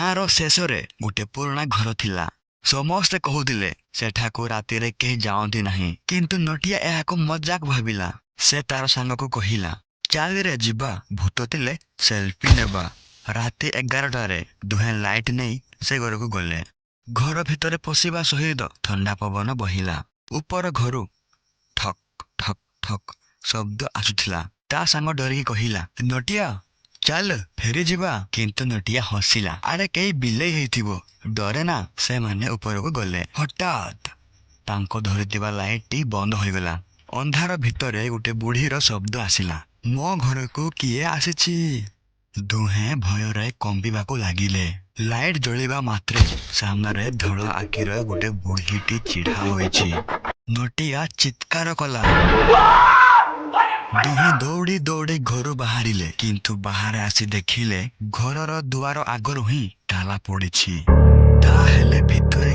ଗାଁର ଶେଷରେ ଗୋଟେ ପୁରୁଣା ଘର ଥିଲା। ସମସ୍ତେ କହୁଥିଲେ ସେଠାକୁ ରାତିରେ କେହି ଯାଆନ୍ତି ନାହିଁ, କିନ୍ତୁ ନଟିଆ ଏହାକୁ ମଜାକ ଭାବିଲା। ସେ ତାର ସାଙ୍ଗକୁ କହିଲା, ଚାଲିରେ ଯିବା, ଭୂତ ଥିଲେ ସେଲ୍ଫି ନେବା। ରାତି 11ଟାରେ ଦୁହେଁ ଲାଇଟ୍ ନେଇ ସେ ଘରକୁ ଗଲେ। ଘର ଭିତରେ ପଶିବା ସହିତ ଥଣ୍ଡା ପବନ ବହିଲା। ଉପର ଘରୁ ଠକ୍ ଠକ୍ ଠକ୍ ଶବ୍ଦ ଆସୁଥିଲା। ତା ସାଙ୍ଗ ଡରିକି କହିଲା, ନଟିଆ ଚାଲ ଫେରିଯିବା। କିନ୍ତୁ ନଟିଆ ହସିଲା, ଆରେ କେହି ବିଲେଇ ହେଇଥିବ, ଡରେନା। ସେମାନେ ଉପରକୁ ଗଲେ। ହଠାତ୍ ତାଙ୍କ ଧରିଥିବା ଲାଇଟଟି ବନ୍ଦ ହୋଇଗଲା। ଅନ୍ଧାର ଭିତରେ ଗୋଟେ ବୁଢ଼ୀର ଶବ୍ଦ ଆସିଲା, ମୋ ଘରକୁ କିଏ ଆସିଛି? ଦୁହେଁ ଭୟରେ କମ୍ପିବାକୁ ଲାଗିଲେ। ଲାଇଟ୍ ଜଳିବା ମାତ୍ରେ ସାମ୍ନାରେ ଧଳା ଆଖିର ଗୋଟେ ବୁଢ଼ୀଟି ଛିଡ଼ା ହୋଇଛି। ନଟିଆ ଚିତ୍କାର କଲା। ଦୁହେଁ ଦୌଡ଼ି ଦୌଡ଼ି ଘରୁ ବାହାରିଲେ, କିନ୍ତୁ ବାହାରେ ଆସି ଦେଖିଲେ ଘରର ଦୁଆର ଆଗରୁ ହିଁ ତାଲା ପଡ଼ିଛି। ତାହେଲେ ଭିତରେ